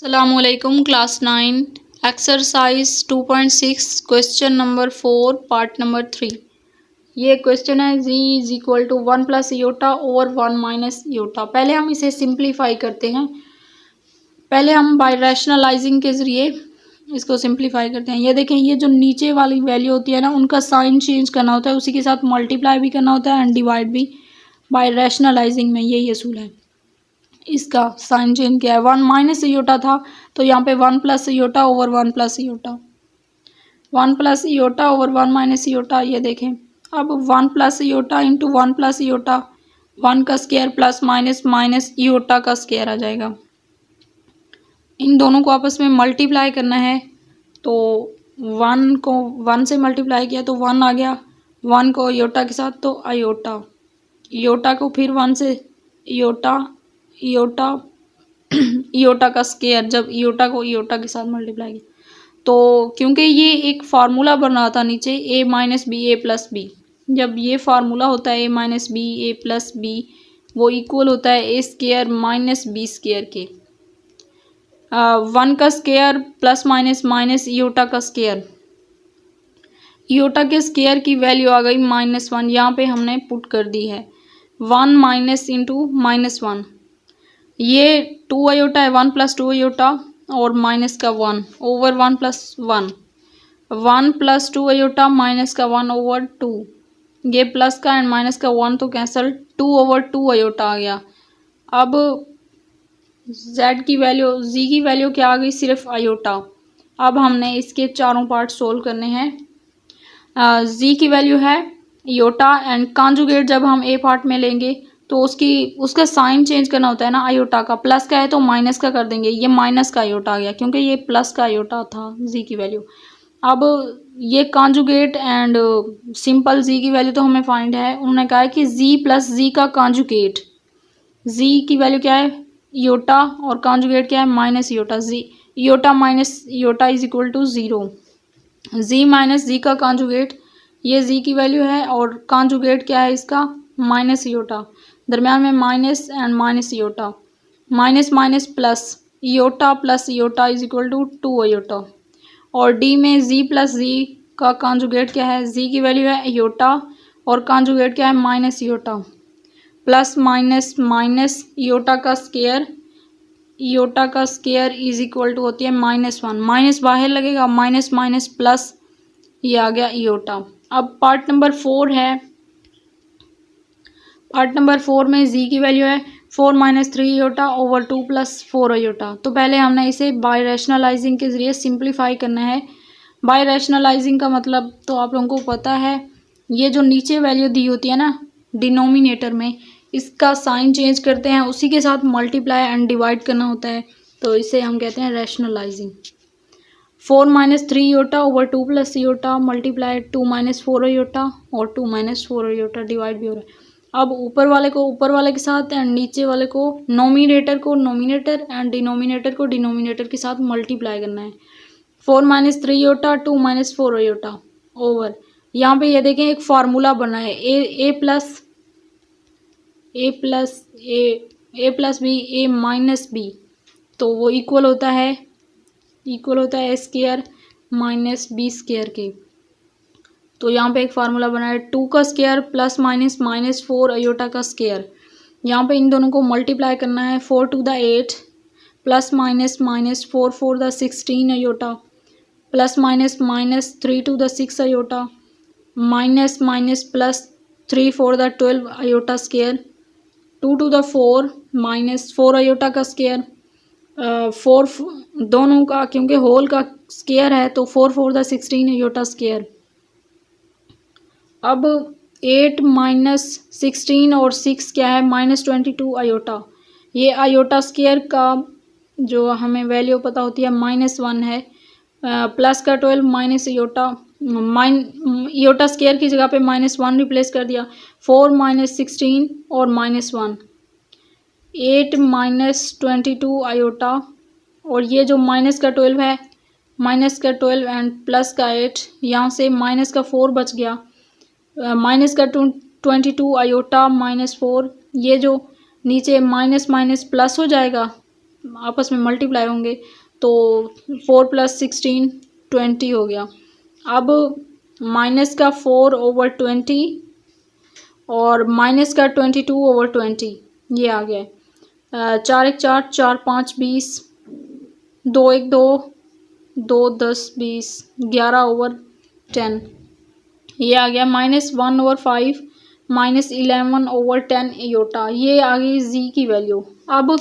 अस्सलामुअलैकुम class 9 exercise 2.6 question number 4 part number 3। ये question है z is equal to 1 plus iota over 1 minus iota. पहले हम इसे सिंप्लीफाई करते हैं। पहले हम बाय रैशनलाइजिंग के ज़रिए इसको सिंप्लीफाई करते हैं। ये देखें, ये जो नीचे वाली वैल्यू होती है ना, उनका साइन चेंज करना होता है, उसी के साथ मल्टीप्लाई भी करना होता है एंड डिवाइड भी। बाय रैशनलाइजिंग में यही असूल है। इसका साइन चेंज किया है, 1 माइनस योटा था तो यहाँ पे 1 plus iota over 1 plus iota, 1 plus iota over 1 minus iota. ये देखें, अब 1 plus iota into 1 plus iota, 1 का square plus minus minus iota का स्क्वायर आ जाएगा। इन दोनों को आपस में मल्टीप्लाई करना है तो 1 को 1 से मल्टीप्लाई किया तो 1 आ गया, 1 को योटा के साथ तो अयोटा, योटा को फिर 1 से योटा, योटा योटा का स्क्वायर, जब योटा को योटा के साथ मल्टीप्लाई किया तो क्योंकि ये एक फार्मूला बना था नीचे a minus B A plus B, जब ये फार्मूला होता है a minus B A plus B वो इक्वल होता है A square minus B square के। 1 का square plus minus minus iota का स्क्वायर, योटा के स्क्वायर की वैल्यू आ गई -1, यहाँ पे हमने पुट कर दी है 1 माइनस इंटू -1। ये 2 अयोटा है, 1 प्लस 2 अयोटा और माइनस का 1 over 1 plus 1, 1 plus 2 iota minus का 1 ओवर 2, ये प्लस का एंड माइनस का 1 तो कैंसल, 2 ओवर 2 अयोटा आ गया। अब z की वैल्यू, z की वैल्यू क्या आ गई, सिर्फ अयोटा। अब हमने इसके चारों पार्ट सोल्व करने हैं। z की वैल्यू है योटा एंड कॉन्जुगेट जब हम a पार्ट में लेंगे तो उसका साइन चेंज करना होता है ना, अयोटा का, प्लस का है तो माइनस का कर देंगे, ये माइनस का अयोटा आ गया क्योंकि ये प्लस का अयोटा था जी की वैल्यू। अब ये कॉन्जुगेट एंड सिंपल जी की वैल्यू तो हमें फाइंड है, उन्होंने कहा है कि जी प्लस जी का कॉन्जुगेट, जी की वैल्यू क्या है योटा और कॉन्जुगेट क्या है minus iota, z iota minus iota is equal to 0, z minus z का कॉन्जुगेट, ये जी की वैल्यू है और कॉन्जुगेट क्या है इसका माइनस योटा, दरम्यान में minus and minus iota, minus minus plus iota is equal to 2 iota. और डी में जी प्लस जी का कॉन्जुगेट क्या है, जी की वैल्यू है योटा और कॉन्जुगेट क्या है minus iota, plus minus minus iota का स्क्वायर, योटा का स्क्वायर इज इक्वल टू होती है -1, माइनस बाहर लगेगा, माइनस माइनस प्लस, ये आ गया योटा। अब पार्ट नंबर 4 है, पार्ट नंबर 4 में z की वैल्यू है 4 minus 3 iota over 2 plus 4 iota. तो पहले हमने इसे बाय रैशनलाइजिंग के ज़रिए सिंप्लीफाई करना है। बाय रैशनलाइजिंग का मतलब तो आप लोगों को पता है, ये जो नीचे वैल्यू दी होती है ना डिनोमिनेटर में, इसका साइन चेंज करते हैं, उसी के साथ मल्टीप्लाई एंड डिवाइड करना होता है, तो इसे हम कहते हैं rationalising. 4 minus 3 iota over 2 plus iota multiply 2 minus 4 iota और 2 माइनस 4 योटा डिवाइड भी हो रहा है। अब ऊपर वाले को ऊपर वाले के साथ एंड नीचे वाले को नोमिनेटर एंड डिनोमिनेटर को डिनोमिनेटर के साथ मल्टीप्लाई करना है। 4 minus 3 iota 2 minus 4 iota over, यहाँ पे ये देखें एक फार्मूला बना है A plus B A minus B, तो वो इक्वल होता है A square minus B square के। तो यहाँ पे एक फार्मूला बना है 2 का square plus minus minus 4 iota का स्क्वायर, यहाँ पे इन दोनों को मल्टीप्लाई करना है, 4 टू द 8 प्लस माइनस माइनस 4 4 द 16 iota plus minus minus 3 two द 6 अयोटा माइनस माइनस प्लस 3 4 द 12 अयोटा स्क्वायर, 2 टू द 4 माइनस 4 अयोटा का स्क्वायर, 4 दोनों का क्योंकि होल का स्क्वायर है तो 4 4 द 16 अयोटा स्क्वायर। अब 8 माइनस 16 और 6 क्या है -22 अयोटा, ये अयोटा स्क्वायर का जो हमें वैल्यू पता होती है -1 है, प्लस का 12 माइनस योटा, योटा स्क्वायर की जगह पे -1 रिप्लेस कर दिया, 4 माइनस 16 और -1, 8 माइनस 22 अयोटा, और ये जो माइनस का 12 है, माइनस का 12 एंड प्लस का 8, यहाँ से माइनस का 4 बच गया, माइनस का 22 अयोटा -4, ये जो नीचे माइनस माइनस प्लस हो जाएगा, आपस में मल्टीप्लाई होंगे तो 4 + 16 20 हो गया। अब माइनस का 4/20 और माइनस का 22/20 ये आ गया है। 4 1 4 4 5 20, 2 1 2, 2 10 20, 11/10 ये आ गया। -1/5 -11/10 एयोटा, ये आ गई जी की वैल्यू। अब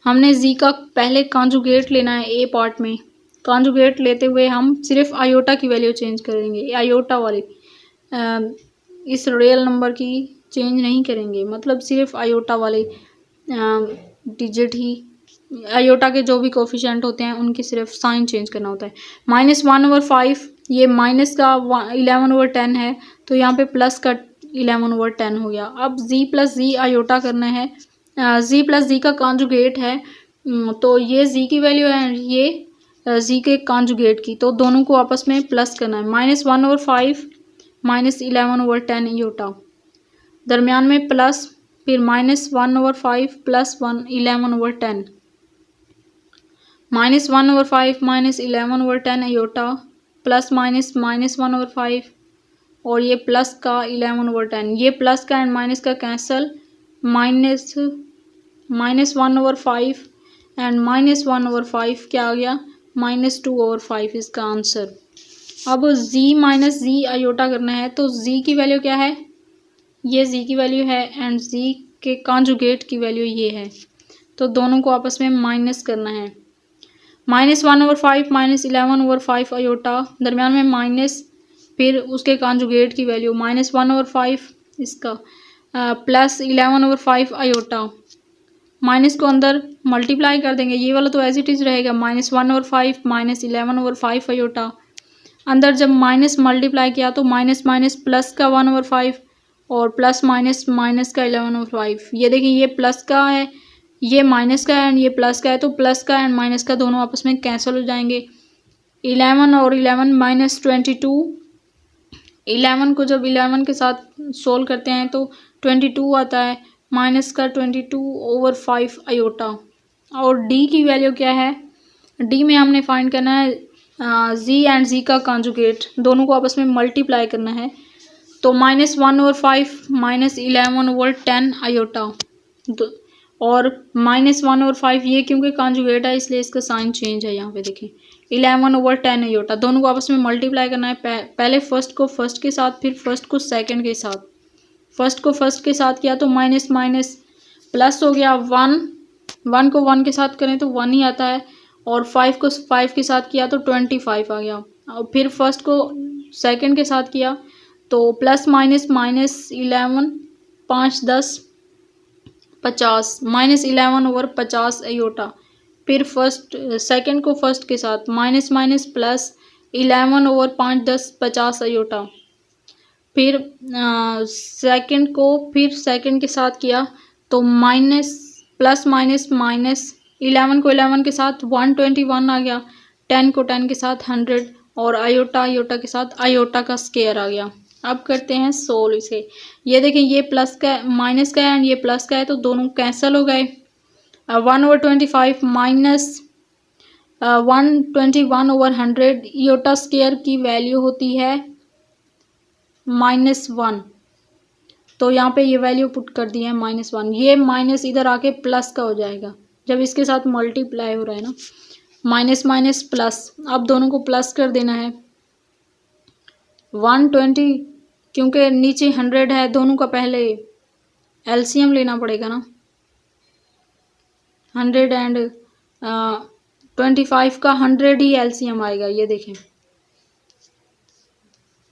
हमने जी का पहले कॉन्जुगेट लेना है ए पार्ट में। कॉन्जुगेट लेते हुए हम सिर्फ आयोटा की वैल्यू चेंज करेंगे, आयोटा वाले इस रियल नंबर की चेंज नहीं करेंगे, मतलब सिर्फ आयोटा वाले डिजिट ही, आयोटा के जो भी कोफिशिएंट होते हैं उनकी सिर्फ साइन चेंज करना होता है। -1/5 ये माइनस का 11/10 है, तो यहाँ पे प्लस का 11/10 हो गया। अब जी प्लस जी आयोटा करना है, जी प्लस जी का कॉन्जुगेट है, तो ये जी की वैल्यू है, ये जी के कॉन्जुगेट की, तो दोनों को आपस में प्लस करना है। -1/5 -11/10 एयोटा, दरमियान में प्लस, फिर -1/5 + 1 11/10, -1/5 -11/10 एयोटा, प्लस माइनस -1/5 और ये प्लस का 11/10, ये प्लस का एंड माइनस का कैंसल, -1/5 एंड -1/5 क्या आ गया, -2/5 इसका आंसर। अब जी माइनस जी आयोटा करना है, तो जी की वैल्यू क्या है, ये जी की वैल्यू है एंड जी के कॉन्जुगेट की वैल्यू ये है, तो दोनों को आपस में माइनस करना है। -1/5 -11/5 आयोटा, दरमियान में माइनस, फिर उसके कॉन्जुगेट की वैल्यू -1/5 इसका, प्लस 11/5 आयोटा, माइनस को अंदर मल्टीप्लाई कर देंगे, ये वाला तो एज इट इज़ रहेगा, -1/5 -11/5 आयोटा, अंदर जब माइनस मल्टीप्लाई किया तो माइनस माइनस प्लस का 1/5 और प्लस माइनस माइनस का 11/5। ये देखिए, ये प्लस का है, ये माइनस का है एंड ये प्लस का है, तो प्लस का एंड माइनस का दोनों आपस में कैंसिल हो जाएंगे। 11 और 11 -22, 11 को जब 11 के साथ सोल्व करते हैं तो 22 आता है, माइनस का 22/5 आयोटा। और डी की वैल्यू क्या है, डी में हमने फाइंड करना है जी एंड जी का कॉन्जुगेट, दोनों को आपस में मल्टीप्लाई करना है, तो -1/5 -11/10 आयोटा, और -1/5 ये क्योंकि कॉन्जुगेट है इसलिए इसका साइन चेंज है, यहाँ पे देखें 11/10 आयोटा, दोनों को आपस में मल्टीप्लाई करना है। पहले फर्स्ट को फर्स्ट के साथ, फिर फर्स्ट को सेकंड के साथ, फर्स्ट को फर्स्ट के साथ किया तो माइनस माइनस प्लस हो गया, 1 को 1 के साथ करें तो 1 ही आता है, और 5 को 5 के साथ किया तो 25 आ गया, और फिर फर्स्ट को सेकंड के साथ किया तो प्लस माइनस -11 5 10 50, -11/50 आयोटा, फिर फर्स्ट सेकंड को फर्स्ट के साथ माइनस माइनस प्लस 11/5 10 50 आयोटा, फिर सेकंड को फिर सेकंड के साथ किया तो माइनस प्लस माइनस माइनस 11 को 11 के साथ 121 आ गया, 10 को 10 के साथ 100 और आयोटा के साथ आयोटा का स्क्वायर आ गया। अब करते हैं सोल्व इसे। ये देखें, ये प्लस का माइनस का है एंड ये प्लस का है, तो दोनों कैंसिल हो गए। 1/25 माइनस 121/100, आयोटा स्क्वायर की वैल्यू होती है -1, तो यहाँ पे ये वैल्यू पुट कर दी है -1, ये माइनस इधर आके प्लस का हो जाएगा जब इसके साथ मल्टीप्लाई हो रहा है ना, माइनस माइनस प्लस, अब दोनों को प्लस कर देना है। 120 क्योंकि नीचे 100 है, दोनों का पहले एलसीएम लेना पड़ेगा ना, 100 एंड 25 का 100 ही एलसीएम आएगा। ये देखें,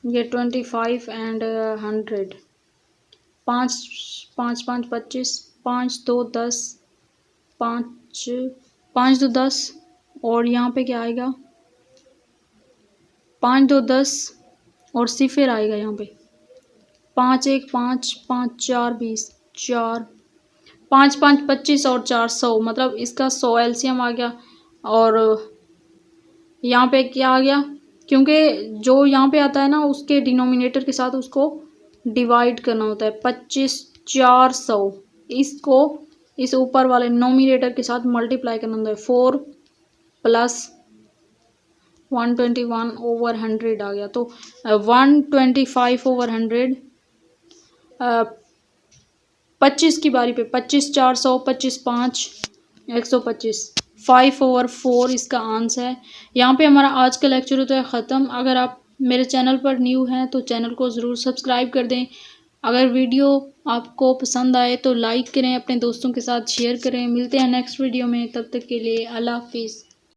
ये 25 एंड 100, 5 5 5 25, 5 2 10, 5 2 10 और यहाँ पे क्या आएगा 5 2 10 और सिफर आएगा यहाँ पे 5 1 5 5 4 20, 4 5 5 25 और 4 100, मतलब इसका 100 एलसीएम आ गया। और यहाँ पे क्या आ गया, क्योंकि जो यहाँ पे आता है ना उसके डिनोमिनेटर के साथ उसको डिवाइड करना होता है, 25 4 100, इसको इस ऊपर वाले नोमिनेटर के साथ मल्टीप्लाई करना होता है। 4 प्लस 121/100 आ गया। तो 125/100 25 की बारी पे 25 400 25 5 125 5/4 इसका आंसर है। यहाँ पे हमारा आज का लेक्चर होता है ख़त्म। अगर आप मेरे चैनल पर न्यू हैं तो चैनल को ज़रूर सब्सक्राइब कर दें। अगर वीडियो आपको पसंद आए तो लाइक करें, अपने दोस्तों के साथ शेयर करें। मिलते हैं नेक्स्ट वीडियो में, तब तक के लिए अल्लाह हाफिज़।